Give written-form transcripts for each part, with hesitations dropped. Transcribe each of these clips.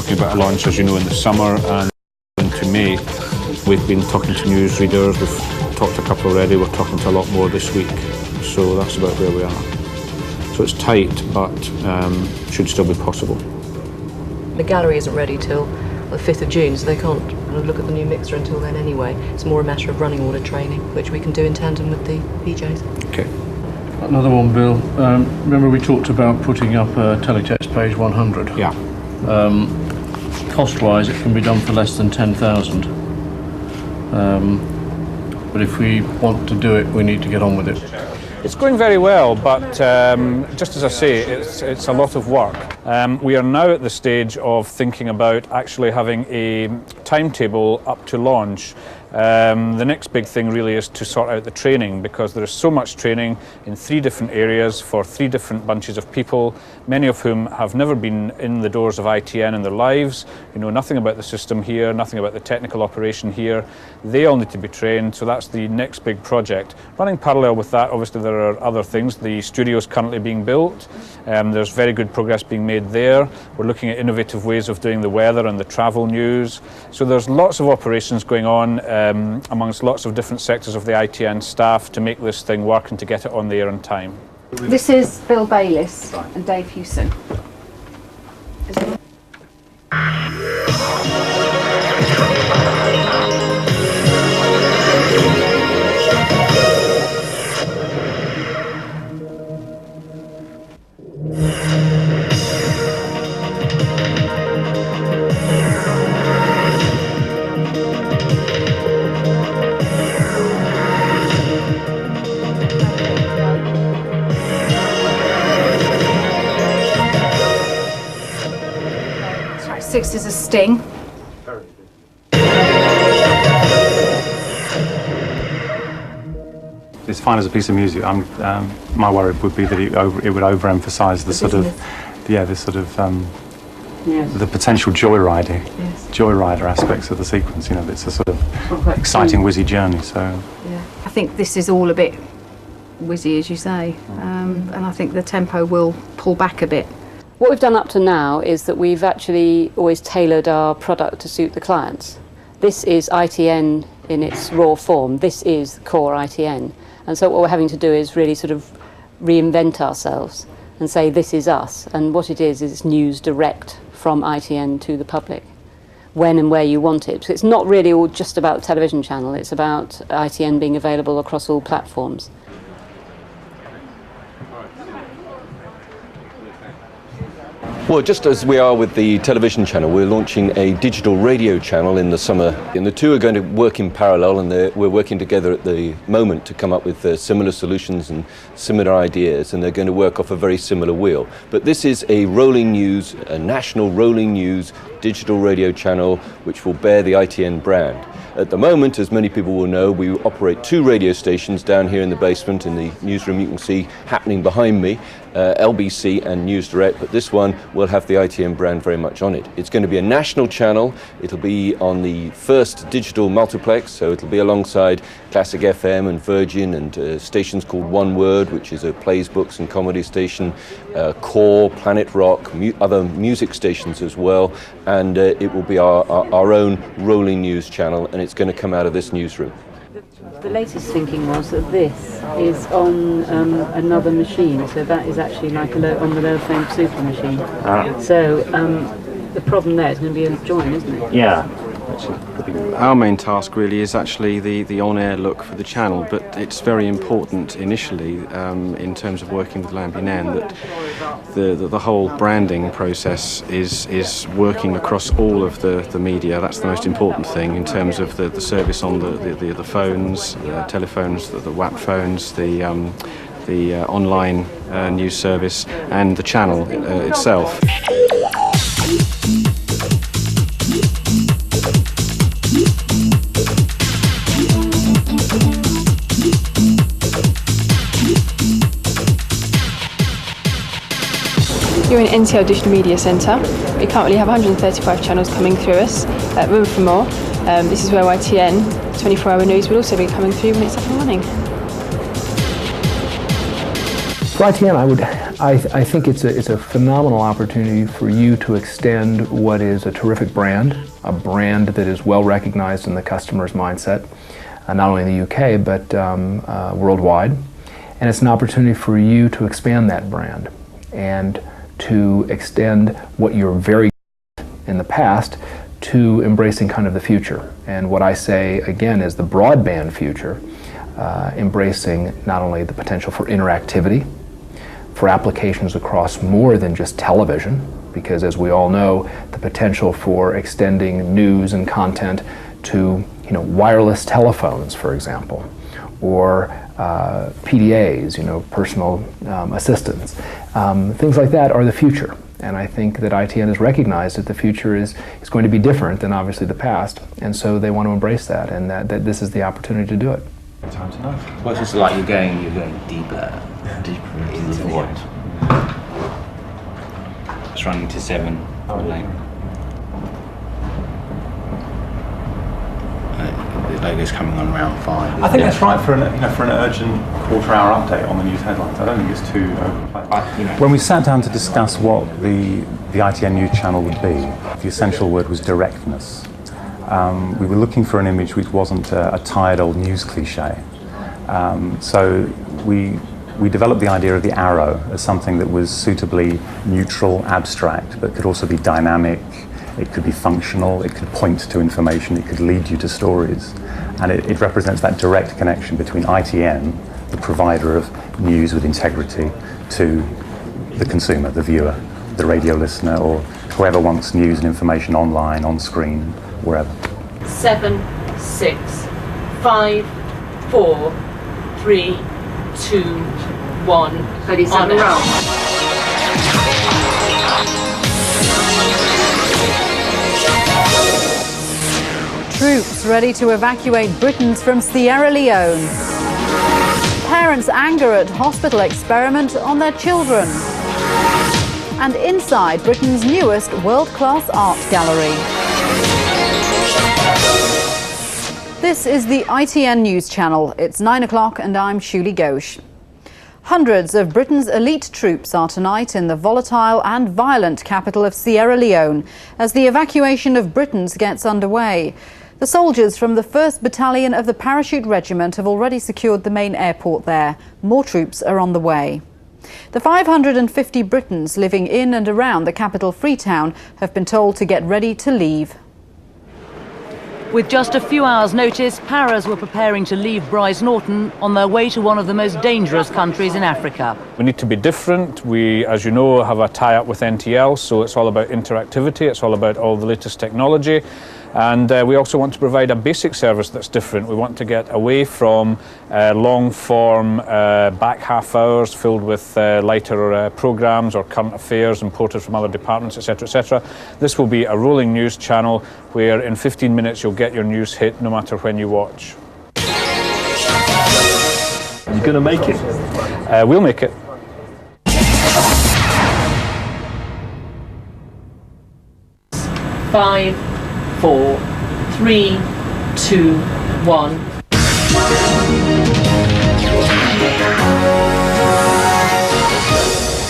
About a launch, as you know, in the summer and into May. We've been talking to newsreaders, we've talked to a couple already, we're talking to a lot more this week, so that's about where we are. So it's tight, but should still be possible. The gallery isn't ready till the 5th of June, so they can't look at the new mixer until then anyway. It's more a matter of running order training, which we can do in tandem with the PJs. Okay. Another one, Bill. Remember we talked about putting up a teletext page 100? Yeah. Cost-wise, it can be done for less than 10,000. But if we want to do it, we need to get on with it. It's going very well, but just as I say, it's a lot of work. We are now at the stage of thinking about actually having a timetable up to launch. The next big thing really is to sort out the training, because there is so much training in 3 different areas for 3 different bunches of people, many of whom have never been in the doors of ITN in their lives, you know nothing about the system here, nothing about the technical operation here. They all need to be trained, so that's the next big project. Running parallel with that, obviously there are other things. The studio is currently being built. There's very good progress being made there. We're looking at innovative ways of doing the weather and the travel news. So there's lots of operations going on amongst lots of different sectors of the ITN staff to make this thing work and to get it on the air in time. This is Bill Bayliss and Dave Hewson. Six is a sting. It's fine as a piece of music. My worry would be that it would overemphasise the sort of, the potential joyrider aspects of the sequence. You know, it's a sort of exciting, whizzy journey. So yeah, I think this is all a bit whizzy, as you say, and I think the tempo will pull back a bit. What we've done up to now is that we've actually always tailored our product to suit the clients. This is ITN in its raw form. This is core ITN. And so what we're having to do is really sort of reinvent ourselves and say this is us. And what it is news direct from ITN to the public, when and where you want it. So it's not really all just about the television channel, it's about ITN being available across all platforms. Well, just as we are with the television channel, we're launching a digital radio channel in the summer. And the two are going to work in parallel, and we're working together at the moment to come up with similar solutions and similar ideas, and they're going to work off a very similar wheel. But this is a rolling news, a national rolling news digital radio channel which will bear the ITN brand. At the moment, as many people will know, we operate 2 radio stations down here in the basement in the newsroom you can see happening behind me, LBC and News Direct, but this one will have the ITN brand very much on it. It's going to be a national channel. It'll be on the first digital multiplex, so it'll be alongside Classic FM and Virgin and stations called One Word, which is a plays, books and comedy station, Core, Planet Rock, other music stations as well, and it will be our own rolling news channel, and it's going to come out of this newsroom. The latest thinking was that this is on another machine, so that is actually like on the low-flame super machine. So the problem there is going to be a join, isn't it? yeah. Our main task really is actually the on-air look for the channel, but it's very important initially in terms of working with Lambinan that the whole branding process is working across all of the media. That's the most important thing in terms of the service on the phones, telephones, the WAP phones, the the online news service and the channel itself. You're in NCL Digital Media Centre. We currently have 135 channels coming through us. Room for more. This is where ITN 24-hour news will also be coming through when it's up and running. For ITN, I think it's a phenomenal opportunity for you to extend what is a terrific brand, a brand that is well recognized in the customer's mindset, not only in the UK but worldwide. And it's an opportunity for you to expand that brand and to extend what you're very good at in the past to embracing kind of the future. And what I say again is the broadband future, embracing not only the potential for interactivity, for applications across more than just television, because as we all know, the potential for extending news and content to wireless telephones, for example, or PDAs, personal assistants. Things like that are the future. And I think that ITN has recognized that the future is going to be different than obviously the past. And so they want to embrace that, and that this is the opportunity to do it. Time to know. Well, it's just like you're going deeper into what? It's running to 7 lane. The logo's coming on round 5. I think that's right for an urgent quarter-hour update on the news headlines. I don't think it's too overplayed. When we sat down to discuss what the ITN News Channel would be, the essential word was directness. We were looking for an image which wasn't a tired old news cliche. So we developed the idea of the arrow as something that was suitably neutral, abstract, but could also be dynamic. It could be functional, it could point to information, it could lead you to stories. And it represents that direct connection between ITN, the provider of news with integrity, to the consumer, the viewer, the radio listener, or whoever wants news and information online, on screen, wherever. 7, 6, 5, 4, 3, 2, 1. Ready, set, roll. Troops ready to evacuate Britons from Sierra Leone. Parents anger at hospital experiment on their children. And inside Britain's newest world-class art gallery. This is the ITN News Channel. It's 9 o'clock and I'm Shuli Ghosh. Hundreds of Britain's elite troops are tonight in the volatile and violent capital of Sierra Leone as the evacuation of Britons gets underway. The soldiers from the 1st Battalion of the Parachute Regiment have already secured the main airport there. More troops are on the way. The 550 Britons living in and around the capital Freetown have been told to get ready to leave. With just a few hours' notice, Paras were preparing to leave Brize Norton on their way to one of the most dangerous countries in Africa. We need to be different. We, as you know, have a tie-up with NTL, so it's all about interactivity, it's all about all the latest technology. And we also want to provide a basic service that's different. We want to get away from long-form back half hours filled with lighter programmes or current affairs imported from other departments, etc., etc. This will be a rolling news channel where in 15 minutes you'll get your news hit no matter when you watch. You're going to make it? We'll make it. Five, 4, 3, 2, 1.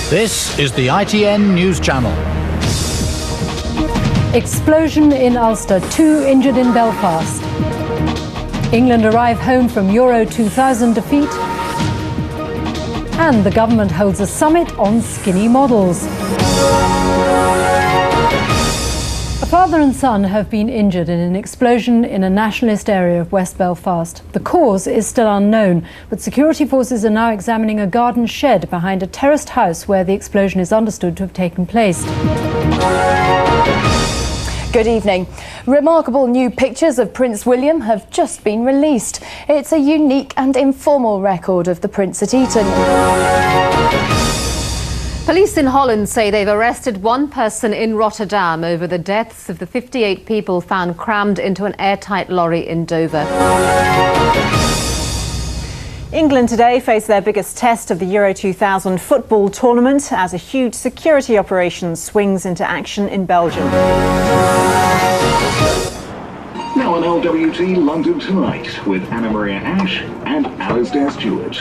This is the ITN News Channel. Explosion in Ulster, 2 injured in Belfast. England arrive home from Euro 2000 defeat. And the government holds a summit on skinny models. A father and son have been injured in an explosion in a nationalist area of West Belfast. The cause is still unknown, but security forces are now examining a garden shed behind a terraced house where the explosion is understood to have taken place. Good evening. Remarkable new pictures of Prince William have just been released. It's a unique and informal record of the Prince at Eton. Police in Holland say they've arrested one person in Rotterdam over the deaths of the 58 people found crammed into an airtight lorry in Dover. England today face their biggest test of the Euro 2000 football tournament as a huge security operation swings into action in Belgium. Now on LWT London Tonight with Anna Maria Ash and Alistair Stewart.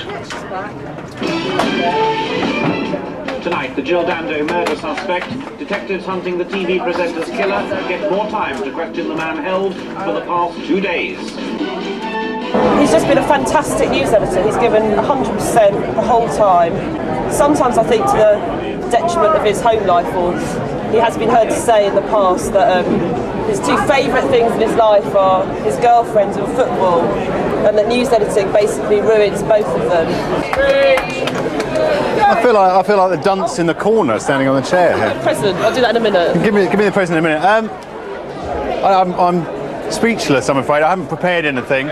Tonight, the Giordano murder suspect, detectives hunting the TV presenter's killer, get more time to question the man held for the past 2 days. He's just been a fantastic news editor. He's given 100% the whole time. Sometimes I think to the detriment of his home life, or he has been heard to say in the past that his two favourite things in his life are his girlfriend and football, and that news editing basically ruins both of them. I feel like the dunce in the corner standing on the chair here. The president, I'll do that in a minute. Give me the president in a minute. I'm speechless, I'm afraid. I haven't prepared anything.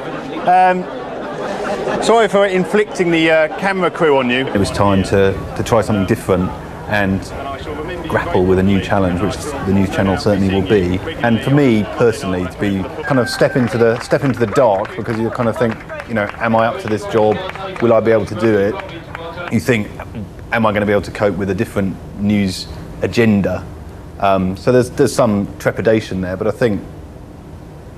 Sorry for inflicting the camera crew on you. It was time to try something different and grapple with a new challenge, which the news channel certainly will be. And for me personally, to be kind of step into the dark, because you kind of think, you know, am I up to this job? Will I be able to do it? You think, am I going to be able to cope with a different news agenda? So there's some trepidation there, but I think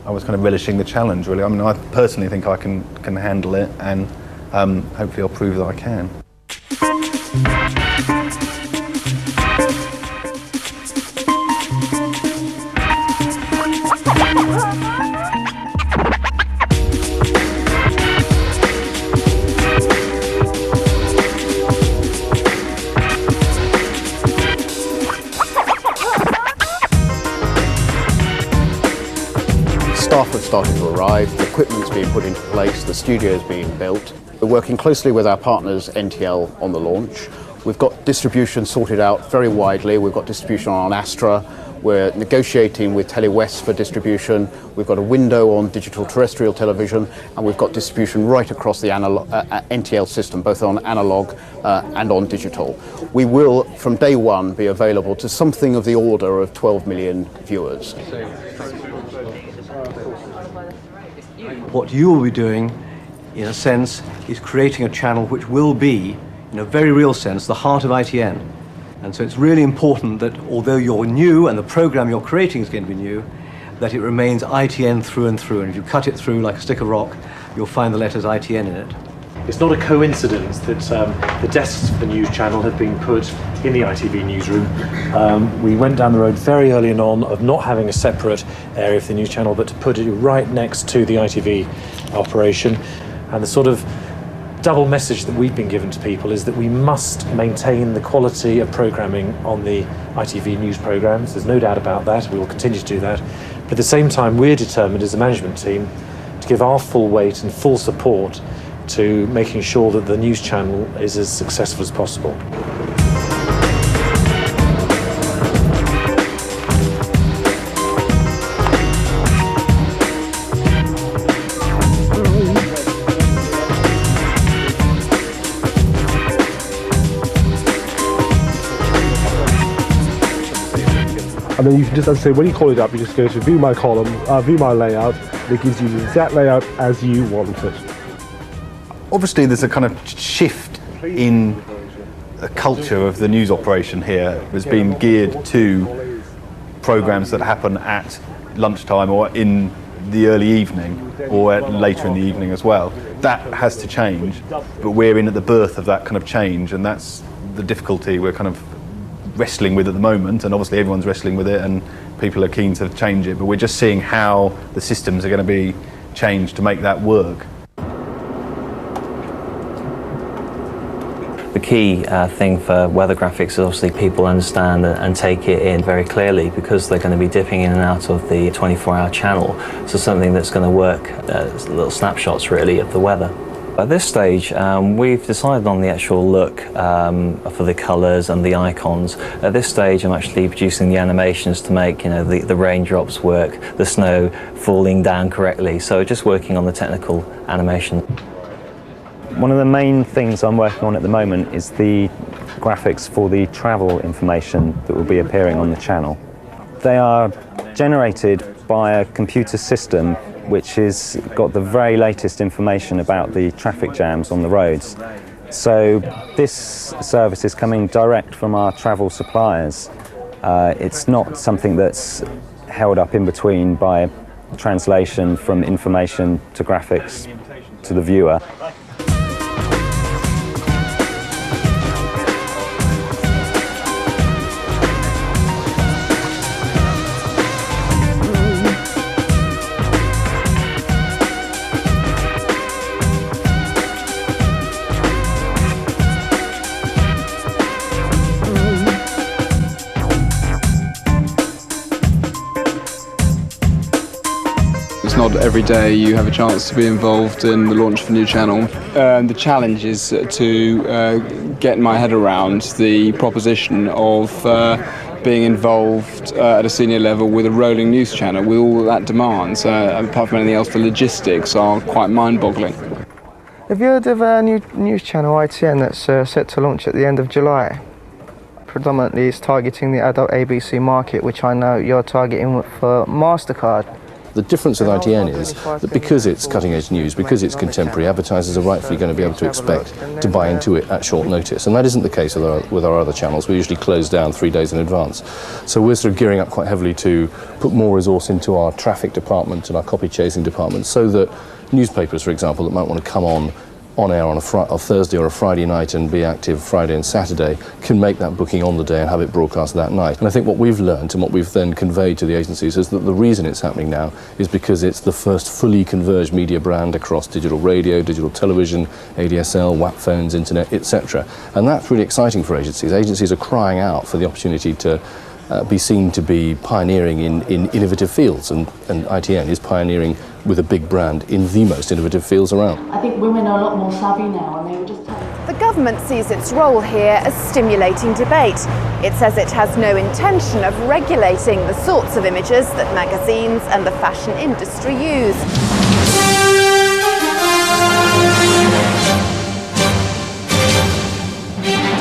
I was kind of relishing the challenge, really. I mean, I personally think I can handle it, and hopefully I'll prove that I can. Staff have started to arrive, the equipment's being put into place, the studio's being built. We're working closely with our partners NTL on the launch. We've got distribution sorted out very widely. We've got distribution on Astra. We're negotiating with Telewest for distribution. We've got a window on digital terrestrial television, and we've got distribution right across the NTL system, both on analogue and on digital. We will, from day one, be available to something of the order of 12 million viewers. What you will be doing, in a sense, is creating a channel which will be, in a very real sense, the heart of ITN. And so it's really important that although you're new and the programme you're creating is going to be new, that it remains ITN through and through. And if you cut it through like a stick of rock, you'll find the letters ITN in it. It's not a coincidence that the desks for the news channel have been put in the ITV newsroom. We went down the road very early on of not having a separate area for the news channel, but to put it right next to the ITV operation. And the sort of double message that we've been given to people is that we must maintain the quality of programming on the ITV news programmes. There's no doubt about that. We will continue to do that. But at the same time, we're determined as a management team to give our full weight and full support to making sure that the news channel is as successful as possible. And then you can just, as I say, when you call it up, you just go to view my column, view my layout, and it gives you the exact layout as you want it. Obviously there's a kind of shift in the culture of the news operation here. It's been geared to programmes that happen at lunchtime or in the early evening or later in the evening as well. That has to change, but we're in at the birth of that kind of change, and that's the difficulty we're kind of wrestling with at the moment, and obviously everyone's wrestling with it and people are keen to change it, but we're just seeing how the systems are going to be changed to make that work. The key thing for weather graphics is obviously people understand and take it in very clearly, because they're going to be dipping in and out of the 24-hour channel. So something that's going to work, little snapshots really of the weather. At this stage, we've decided on the actual look for the colours and the icons. At this stage, I'm actually producing the animations to make, the raindrops work, the snow falling down correctly. So just working on the technical animation. One of the main things I'm working on at the moment is the graphics for the travel information that will be appearing on the channel. They are generated by a computer system which has got the very latest information about the traffic jams on the roads. So this service is coming direct from our travel suppliers. It's not something that's held up in between by translation from information to graphics to the viewer. It's not every day you have a chance to be involved in the launch of a new channel. The challenge is to get my head around the proposition of being involved at a senior level with a rolling news channel, with all that demands. Apart from anything else, the logistics are quite mind-boggling. Have you heard of a new news channel, ITN, that's set to launch at the end of July? Predominantly it's targeting the adult ABC market, which I know you're targeting for MasterCard. The difference with ITN is that because it's cutting-edge news, because it's contemporary, advertisers are rightfully going to be able to expect to buy into it at short notice. And that isn't the case with our other channels. We usually close down 3 days in advance. So we're sort of gearing up quite heavily to put more resource into our traffic department and our copy-chasing department so that newspapers, for example, that might want to come on air on a Thursday or a Friday night and be active Friday and Saturday can make that booking on the day and have it broadcast that night. And I think what we've learned and what we've then conveyed to the agencies is that the reason it's happening now is because it's the first fully converged media brand across digital radio, digital television, ADSL, WAP phones, internet, etc. And that's really exciting for agencies. Agencies are crying out for the opportunity to be seen to be pioneering in innovative fields, and ITN is pioneering with a big brand in the most innovative fields around. I think women are a lot more savvy now, and they were just The government sees its role here as stimulating debate. It says it has no intention of regulating the sorts of images that magazines and the fashion industry use.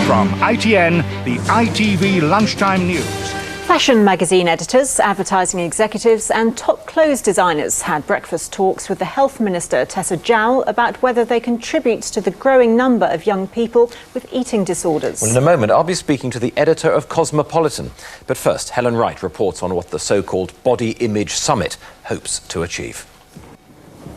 From ITN, the ITV Lunchtime News. Fashion magazine editors, advertising executives and top clothes designers had breakfast talks with the Health Minister, Tessa Jowell, about whether they contribute to the growing number of young people with eating disorders. Well, in a moment, I'll be speaking to the editor of Cosmopolitan. But first, Helen Wright reports on what the so-called Body Image Summit hopes to achieve.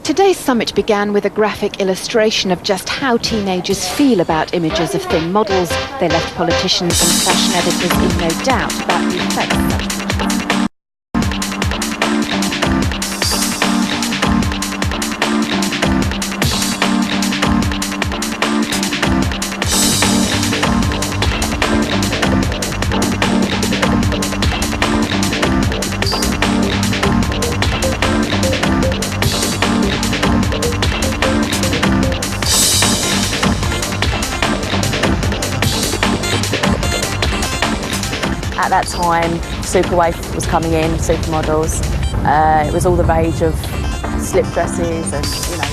Today's summit began with a graphic illustration of just how teenagers feel about images of thin models. They left politicians and fashion editors in no doubt about the effects of such images. At that time, Superwaif was coming in, supermodels. It was all the rage of slip dresses and,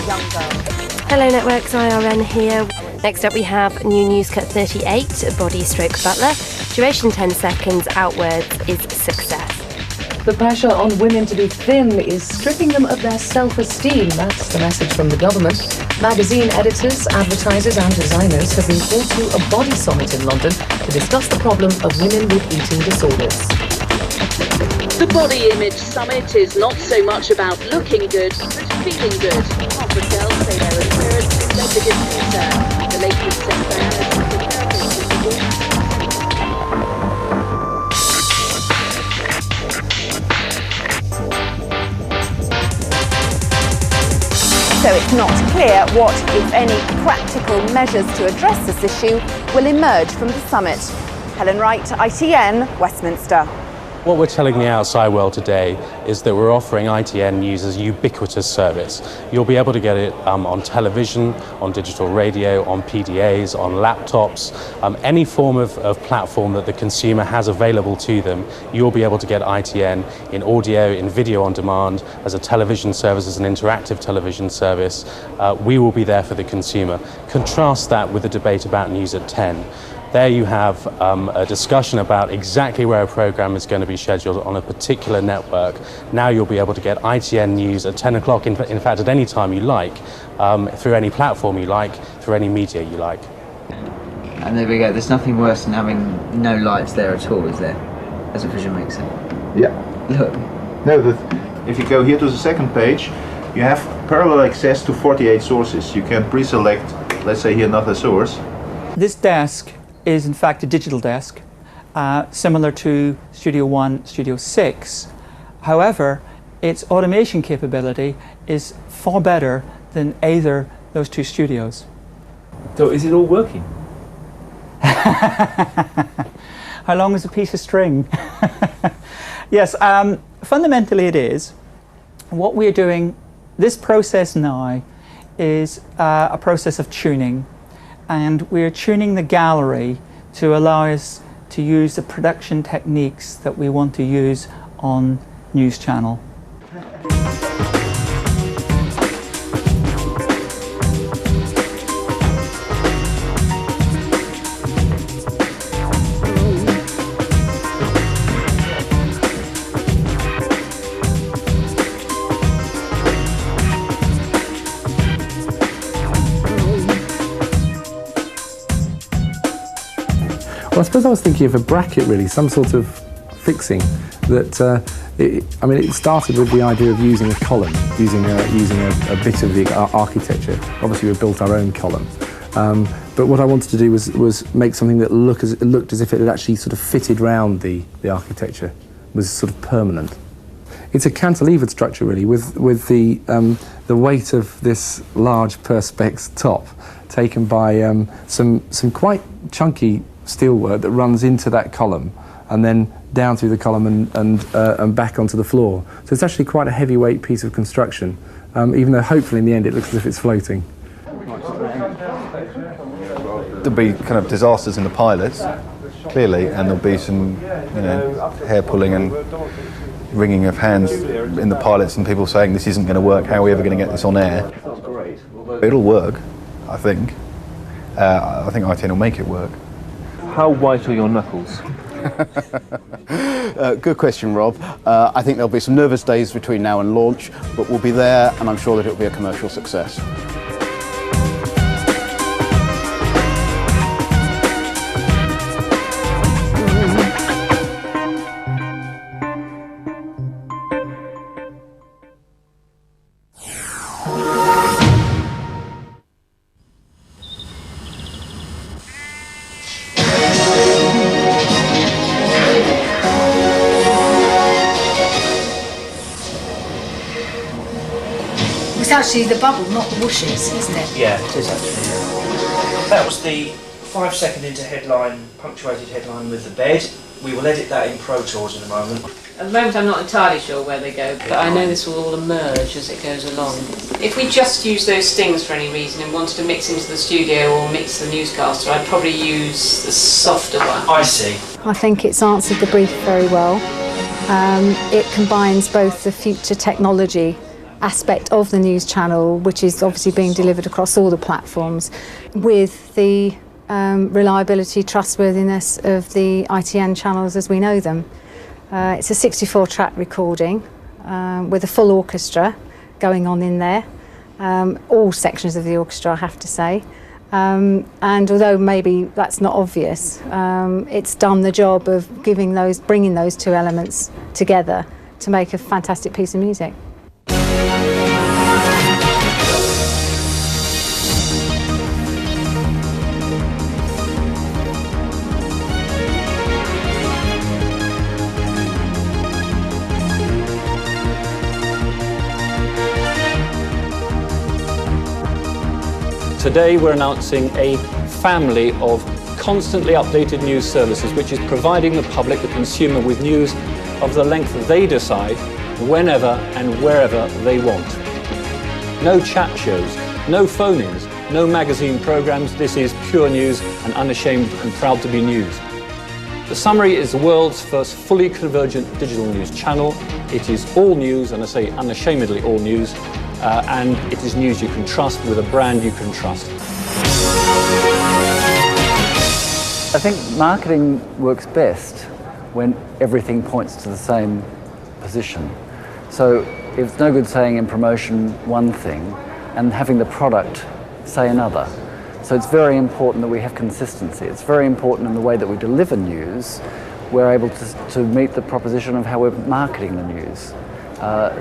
young girls. Hello Networks, IRN here. Next up we have new Newscut 38, Body Stroke Butler. Duration 10 seconds, outwards is success. The pressure on women to be thin is stripping them of their self-esteem. That's the message from the government. Magazine editors, advertisers and designers have been called to a body summit in London to discuss the problem of women with eating disorders. The Body Image Summit is not so much about looking good, but feeling good. Half the girls say their appearance is their biggest concern. The latest set So it's not clear what, if any, practical measures to address this issue will emerge from the summit. Helen Wright, ITN, Westminster. What we're telling the outside world today is that we're offering ITN News as a ubiquitous service. You'll be able to get it on television, on digital radio, on PDAs, on laptops, any form of platform that the consumer has available to them. You'll be able to get ITN in audio, in video on demand, as a television service, as an interactive television service. We will be there for the consumer. Contrast that with the debate about news at 10. There you have a discussion about exactly where a programme is going to be scheduled on a particular network. Now you'll be able to get ITN News at 10 o'clock, in fact at any time you like, through any platform you like, through any media you like. And there we go, there's nothing worse than having no lights there at all, is there? As a visual mixer. Yeah. Look. No, if you go here to the second page, you have parallel access to 48 sources. You can pre-select, let's say here, another source. This desk is in fact a digital desk, similar to Studio One, Studio 6. However, its automation capability is far better than either those two studios. So is it all working? How long is a piece of string? Yes, fundamentally it is. What we're doing, this process now is a process of tuning. And we're tuning the gallery to allow us to use the production techniques that we want to use on News Channel. Well, I suppose I was thinking of a bracket, really, some sort of fixing that. It started with the idea of using a column, using a bit of the architecture. Obviously, we built our own column, but what I wanted to do was make something that looked as if it had actually sort of fitted round the architecture, was sort of permanent. It's a cantilevered structure, really, with the weight of this large perspex top taken by some quite chunky steelwork that runs into that column and then down through the column and back onto the floor. So it's actually quite a heavyweight piece of construction, even though hopefully in the end it looks as if it's floating. There'll be kind of disasters in the pilots, clearly, and there'll be some, hair pulling and wringing of hands in the pilots and people saying this isn't going to work, how are we ever going to get this on air? It'll work, I think. I think ITN will make it work. How white are your knuckles? Good question, Rob. I think there'll be some nervous days between now and launch, but we'll be there and I'm sure that it'll be a commercial success. It's actually the bubble, not the whooshes, isn't it? Yeah, it is actually. Yeah. That was the 5-second into headline, punctuated headline with the bed. We will edit that in Pro Tools in a moment. At the moment I'm not entirely sure where they go, but I know this will all emerge as it goes along. If we just use those stings for any reason and wanted to mix into the studio or mix the newscaster, I'd probably use the softer one. I see. I think it's answered the brief very well. It combines both the future technology aspect of the news channel, which is obviously being delivered across all the platforms, with the reliability, trustworthiness of the ITN channels as we know them. It's a 64-track recording with a full orchestra going on in there, all sections of the orchestra, I have to say. And although maybe that's not obvious, it's done the job of bringing those two elements together to make a fantastic piece of music. Today we're announcing a family of constantly updated news services which is providing the public, the consumer, with news of the length they decide, whenever and wherever they want. No chat shows, no phone-ins, no magazine programmes. This is pure news and unashamed and proud to be news. The Summary is the world's first fully convergent digital news channel. It is all news, and I say unashamedly all news, and it is news you can trust with a brand you can trust. I think marketing works best when everything points to the same position. So it's no good saying in promotion one thing and having the product say another. So it's very important that we have consistency. It's very important in the way that we deliver news. We're able to meet the proposition of how we're marketing the news.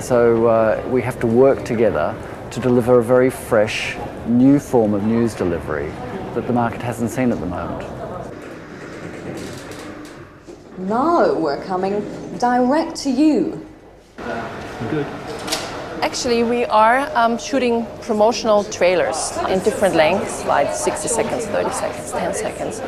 So we have to work together to deliver a very fresh, new form of news delivery that the market hasn't seen at the moment. Now we're coming direct to you. Good. Actually, we are shooting promotional trailers in different lengths, like 60 seconds, 30 seconds, 10 seconds.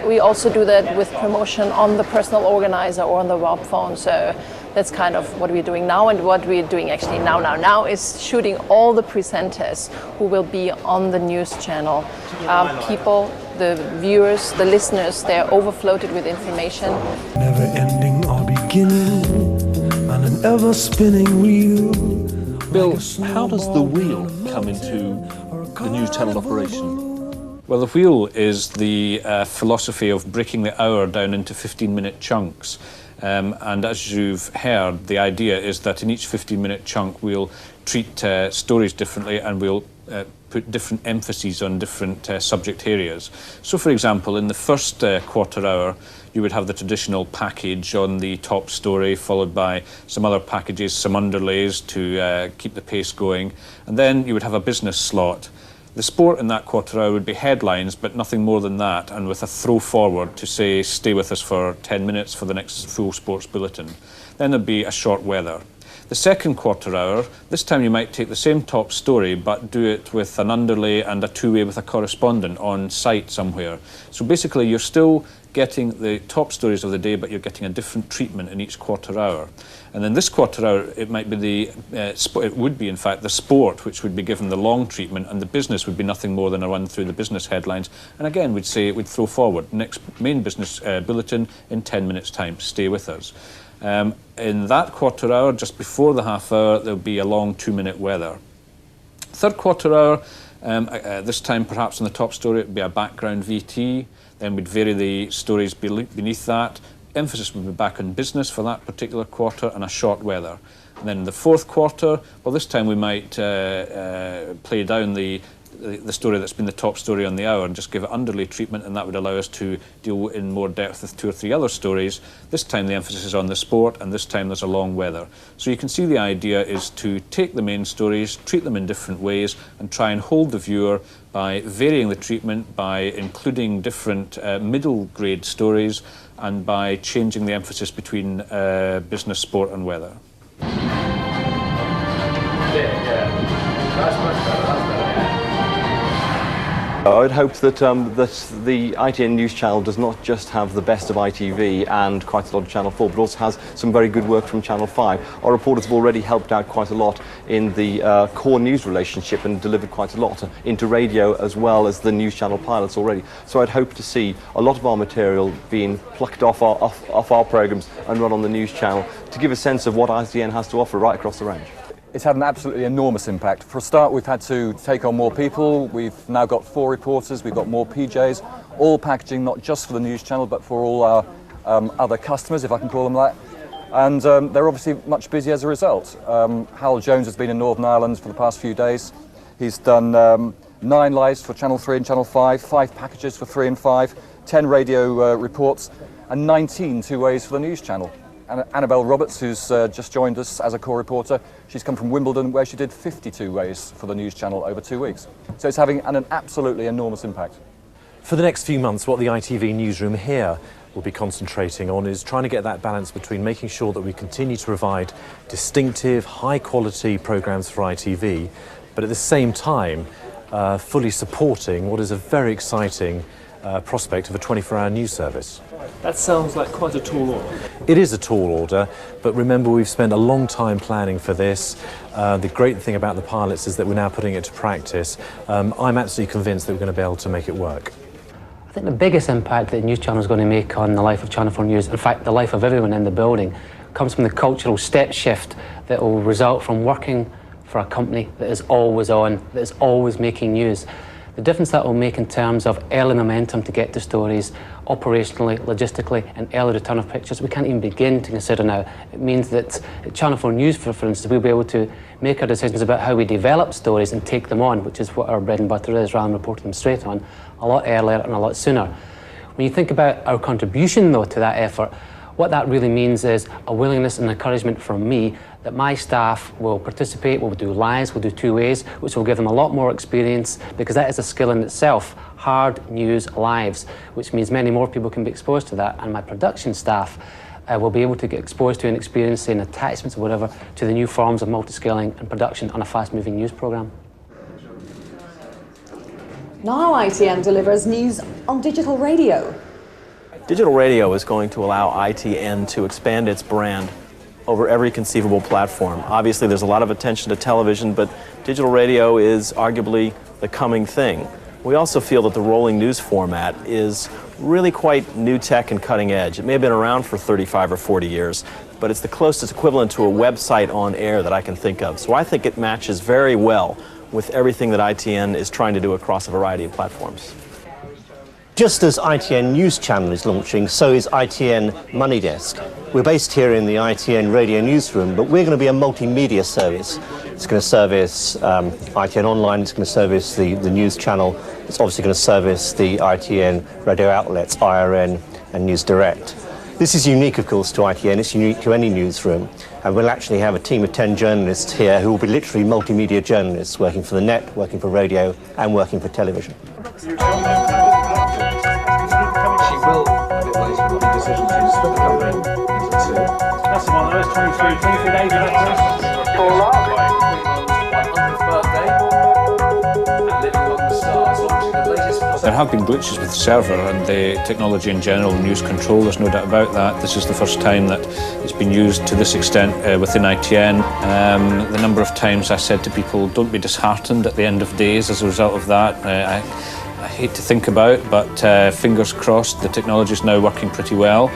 We also do that with promotion on the personal organizer or on the web phone. So that's kind of what we're doing now. And what we're doing actually now is shooting all the presenters who will be on the news channel. People, the viewers, the listeners, they're overfloated with information. Never ending or beginning on an ever spinning wheel. Bill, how does the wheel come into the news channel operation? Well, the wheel is the philosophy of breaking the hour down into 15-minute chunks. And as you've heard, the idea is that in each 15-minute chunk we'll treat stories differently, and we'll put different emphases on different subject areas. So, for example, in the first quarter hour, you would have the traditional package on the top story, followed by some other packages, some underlays to keep the pace going, and then you would have a business slot. The sport in that quarter hour would be headlines, but nothing more than that, and with a throw forward to say, stay with us for 10 minutes for the next full sports bulletin. Then there'd be a short weather. The second quarter hour, this time you might take the same top story, but do it with an underlay and a two-way with a correspondent on site somewhere. So basically you're still getting the top stories of the day, but you're getting a different treatment in each quarter hour. And then this quarter hour, it might be it would be in fact the sport, which would be given the long treatment, and the business would be nothing more than a run through the business headlines. And again, we'd throw forward next main business bulletin in 10 minutes time. Stay with us. In that quarter hour, just before the half hour, there'll be a long 2-minute weather. Third quarter hour, this time perhaps on the top story, it would be a background VT. Then we'd vary the stories beneath that. Emphasis would be back on business for that particular quarter, and a short weather. And then in the fourth quarter, well, this time we might play down the story that's been the top story on the hour and just give it underlay treatment, and that would allow us to deal in more depth with 2 or 3 other stories. This time the emphasis is on the sport, and this time there's a long weather. So you can see the idea is to take the main stories, treat them in different ways, and try and hold the viewer by varying the treatment, by including different middle grade stories, and by changing the emphasis between business, sport and weather. I'd hope that the ITN News Channel does not just have the best of ITV and quite a lot of Channel 4, but also has some very good work from Channel 5. Our reporters have already helped out quite a lot in the core news relationship and delivered quite a lot into radio as well as the news channel pilots already. So I'd hope to see a lot of our material being plucked off our programmes and run on the news channel to give a sense of what ITN has to offer right across the range. It's had an absolutely enormous impact. For a start, we've had to take on more people. We've now got 4 reporters, we've got more PJs, all packaging not just for the news channel, but for all our other customers, if I can call them that. And they're obviously much busier as a result. Hal Jones has been in Northern Ireland for the past few days. He's done 9 lives for Channel 3 and Channel 5, 5 packages for 3 and 5, 10 radio reports, and 19 two-ways for the news channel. Annabelle Roberts, who's just joined us as a core reporter, she's come from Wimbledon, where she did 52 ways for the news channel over 2 weeks. So it's having an absolutely enormous impact. For the next few months, what the ITV newsroom here will be concentrating on is trying to get that balance between making sure that we continue to provide distinctive, high-quality programmes for ITV, but at the same time, fully supporting what is a very exciting prospect of a 24-hour news service. That sounds like quite a tall order. It is a tall order, but remember we've spent a long time planning for this. The great thing about the pilots is that we're now putting it to practice. I'm absolutely convinced that we're going to be able to make it work. I think the biggest impact that the News Channel is going to make on the life of Channel 4 News, in fact the life of everyone in the building, comes from the cultural step shift that will result from working for a company that is always on, that is always making news. The difference that will make in terms of early momentum to get to stories, operationally, logistically, and early return of pictures, we can't even begin to consider now. It means that at Channel 4 News, for instance, we'll be able to make our decisions about how we develop stories and take them on, which is what our bread and butter is, rather than reporting them straight on, a lot earlier and a lot sooner. When you think about our contribution, though, to that effort, what that really means is a willingness and encouragement from me that my staff will participate, will do lives, will do 2 ways, which will give them a lot more experience, because that is a skill in itself, hard news lives, which means many more people can be exposed to that, and my production staff will be able to get exposed to and experiencing attachments or whatever to the new forms of multi-scaling and production on a fast-moving news programme. Now ITN delivers news on digital radio. Digital radio is going to allow ITN to expand its brand over every conceivable platform. Obviously, there's a lot of attention to television, but digital radio is arguably the coming thing. We also feel that the rolling news format is really quite new tech and cutting edge. It may have been around for 35 or 40 years, but it's the closest equivalent to a website on air that I can think of. So I think it matches very well with everything that ITN is trying to do across a variety of platforms. Just as ITN News Channel is launching, so is ITN Money Desk. We're based here in the ITN Radio Newsroom, but we're going to be a multimedia service. It's going to service ITN Online, it's going to service the news channel, it's obviously going to service the ITN radio outlets, IRN and News Direct. This is unique, of course, to ITN, it's unique to any newsroom, and we'll actually have a team of 10 journalists here who will be literally multimedia journalists, working for the net, working for radio and working for television. She will, a bit later, make a decision to split the company into 2. That's the one, that was 23 days of Paul Lark. 100th birthday. And living on the stars, launching the latest. There have been glitches with the server and the technology in general, news control, there's no doubt about that. This is the first time that it's been used to this extent within ITN. The number of times I said to people, don't be disheartened at the end of days as a result of that. I hate to think about, but fingers crossed, the technology is now working pretty well.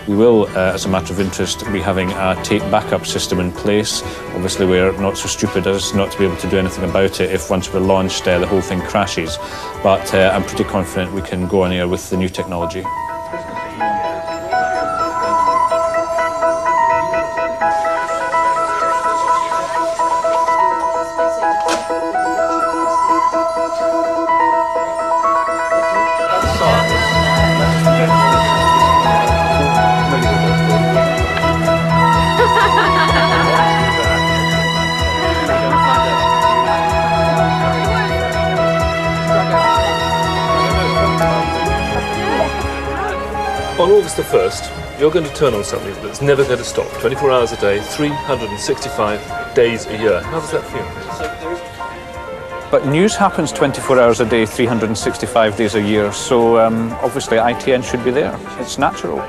We will, as a matter of interest, be having a tape backup system in place. Obviously, we're not so stupid as not to be able to do anything about it if once we're launched, the whole thing crashes. But I'm pretty confident we can go on air with the new technology. On August the 1st, you're going to turn on something that's never going to stop, 24 hours a day, 365 days a year. How does that feel? But news happens 24 hours a day, 365 days a year, so obviously ITN should be there. It's natural.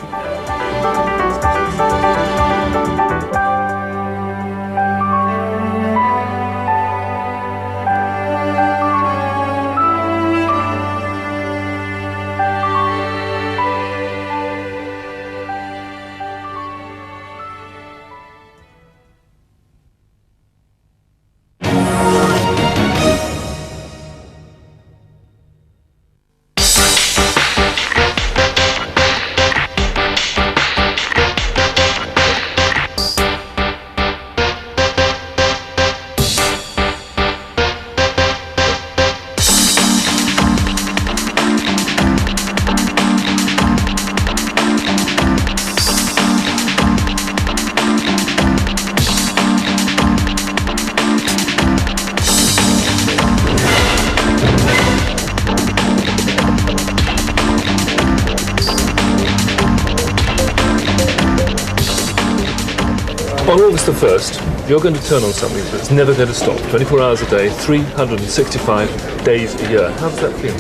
On August the 1st, you're going to turn on something that's never going to stop, 24 hours a day, 365 days a year. How does that feel?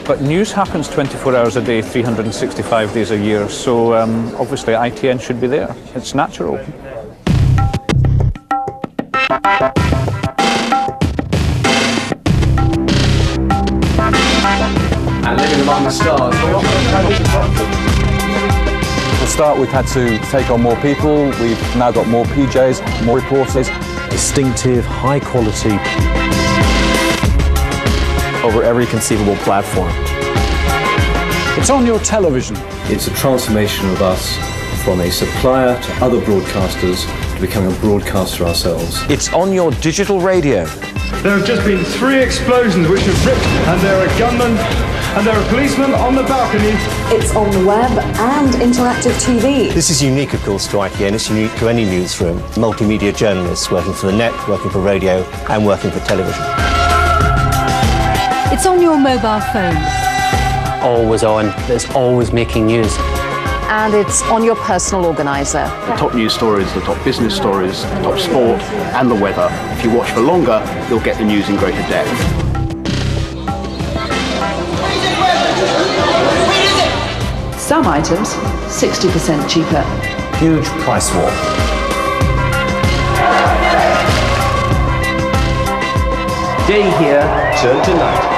But news happens 24 hours a day, 365 days a year, so obviously ITN should be there. It's natural. And living among the stars. To start, we've had to take on more people. We've now got more PJs, more reporters. Distinctive, high quality. Over every conceivable platform. It's on your television. It's a transformation of us from a supplier to other broadcasters to becoming a broadcaster ourselves. It's on your digital radio. There have just been 3 explosions which have ripped, and there are gunmen and there are policemen on the balcony. It's on the web and interactive TV. This is unique, of course, to ITN. It's unique to any newsroom. Multimedia journalists working for the net, working for radio, and working for television. It's on your mobile phone. Always on, that's always making news. And it's on your personal organiser. The top news stories, the top business stories, the top sport, and the weather. If you watch for longer, you'll get the news in greater depth. Some items, 60% cheaper. Huge price war. Day here, turn to night.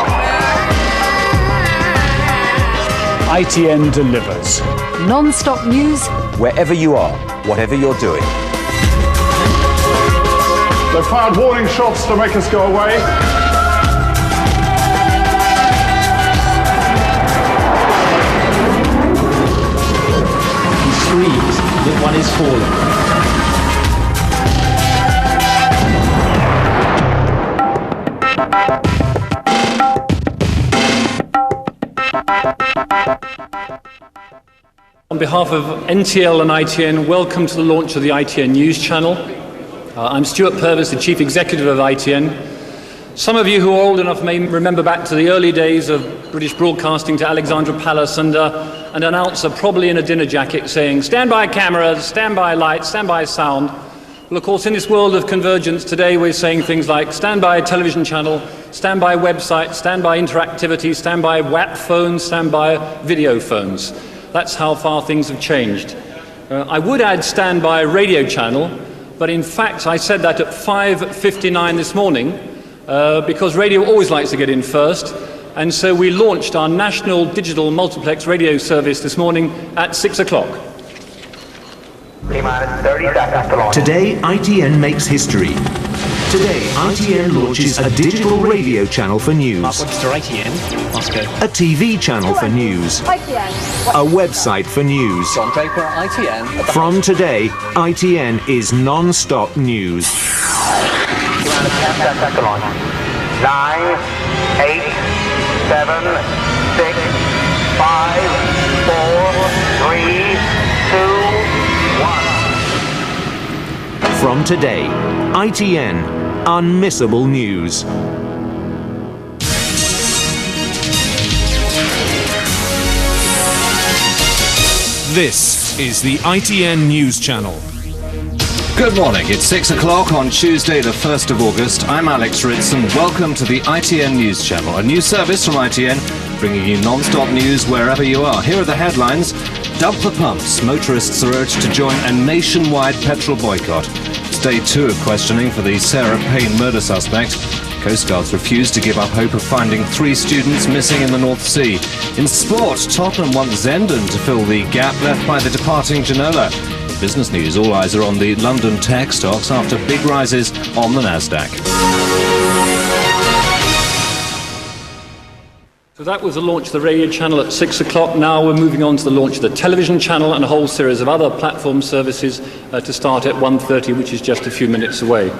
ITN delivers. Non-stop news. Wherever you are, whatever you're doing. They fired warning shots to make us go away. Freeze that one is falling. On behalf of NTL and ITN, welcome to the launch of the ITN News Channel. I'm Stuart Purvis, the Chief Executive of ITN. Some of you who are old enough may remember back to the early days of British broadcasting to Alexandra Palace and an announcer probably in a dinner jacket saying, "Stand by cameras, stand by lights, stand by sound." Well, of course, in this world of convergence today, we're saying things like stand by television channel, stand by website, stand by interactivity, stand by WAP phones, stand by video phones. That's how far things have changed. I would add stand by radio channel, but in fact, I said that at 5:59 this morning, because radio always likes to get in first, and so we launched our national digital multiplex radio service this morning at 6 o'clock. Today, ITN makes history. Today, ITN launches a digital radio channel for news, a TV channel for news, a website for news. On paper, ITN. From today, ITN is non-stop news. 9, 8, 7, 6, 5, 4, 3, 2, 1. From today, ITN, unmissable news. This is the ITN News Channel. Good morning. It's 6 o'clock on Tuesday, the 1st of August. I'm Alex Ritz and welcome to the ITN News Channel, a new service from ITN, bringing you non-stop news wherever you are. Here are the headlines. Dump the pumps. Motorists are urged to join a nationwide petrol boycott. It's day 2 of questioning for the Sarah Payne murder suspect. Coast Guards refused to give up hope of finding 3 students missing in the North Sea. In sport, Tottenham want Zenden to fill the gap left by the departing Ginola. Business news, all eyes are on the London tech stocks after big rises on the Nasdaq. So that was the launch of the radio channel at 6 o'clock. Now we're moving on to the launch of the television channel and a whole series of other platform services to start at 1:30, which is just a few minutes away.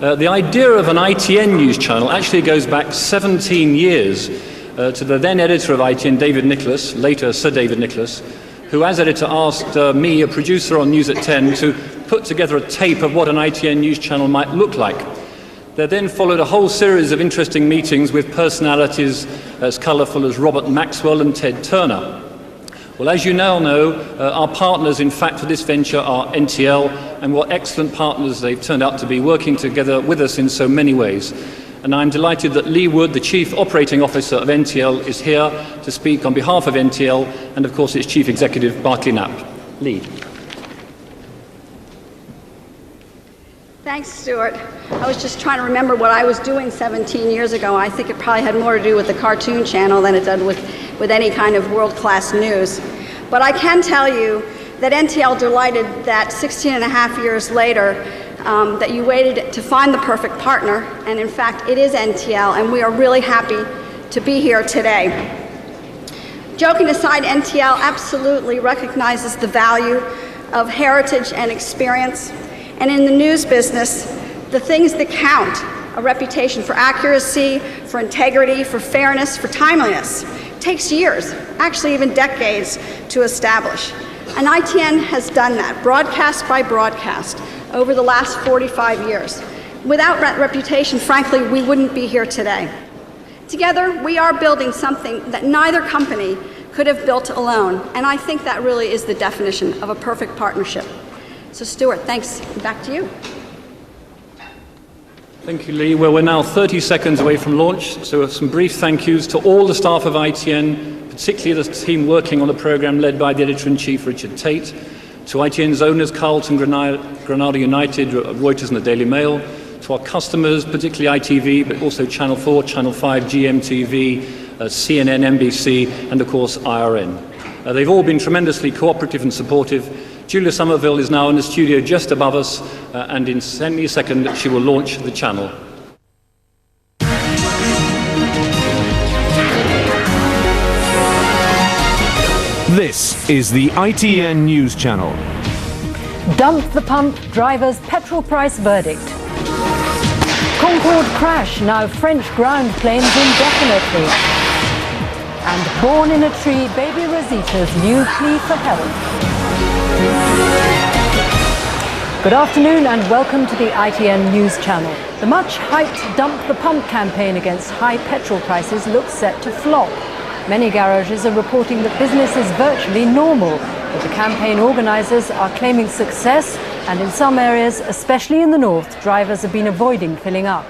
The idea of an ITN news channel actually goes back 17 years to the then editor of ITN, David Nicholas, later Sir David Nicholas, who as editor asked me, a producer on News at 10, to put together a tape of what an ITN news channel might look like. There then followed a whole series of interesting meetings with personalities as colourful as Robert Maxwell and Ted Turner. Well, as you now know, our partners, in fact, for this venture are NTL, and what excellent partners they've turned out to be, working together with us in so many ways. And I'm delighted that Lee Wood, the Chief Operating Officer of NTL, is here to speak on behalf of NTL and, of course, its Chief Executive, Barclay Knapp. Lee. Thanks, Stuart. I was just trying to remember what I was doing 17 years ago. I think it probably had more to do with the cartoon channel than it did with any kind of world-class news. But I can tell you that NTL delighted that 16 and a half years later that you waited to find the perfect partner, and in fact it is NTL, and we are really happy to be here today. Joking aside, NTL absolutely recognizes the value of heritage and experience, and in the news business, the things that count, a reputation for accuracy, for integrity, for fairness, for timeliness, takes years, actually even decades, to establish. And ITN has done that, broadcast by broadcast, over the last 45 years. Without that reputation, frankly, we wouldn't be here today. Together, we are building something that neither company could have built alone, and I think that really is the definition of a perfect partnership. So, Stuart, thanks. Back to you. Thank you, Lee. Well, we're now 30 seconds away from launch, so some brief thank yous to all the staff of ITN, particularly the team working on the programme led by the Editor-in-Chief, Richard Tate, to ITN's owners, Carlton, Granada United, Reuters and the Daily Mail, to our customers, particularly ITV, but also Channel 4, Channel 5, GMTV, CNN, NBC, and of course IRN. They've all been tremendously cooperative and supportive. Julia Somerville is now in the studio just above us, and in any second she will launch the channel. This is the ITN News Channel. Dump the pump, drivers' petrol price verdict. Concorde crash, now French ground claims indefinitely. And born in a tree, baby Rosita's new plea for help. Good afternoon and welcome to the ITN News Channel. The much-hyped Dump the Pump campaign against high petrol prices looks set to flop. Many garages are reporting that business is virtually normal, but the campaign organisers are claiming success, and in some areas, especially in the north, drivers have been avoiding filling up.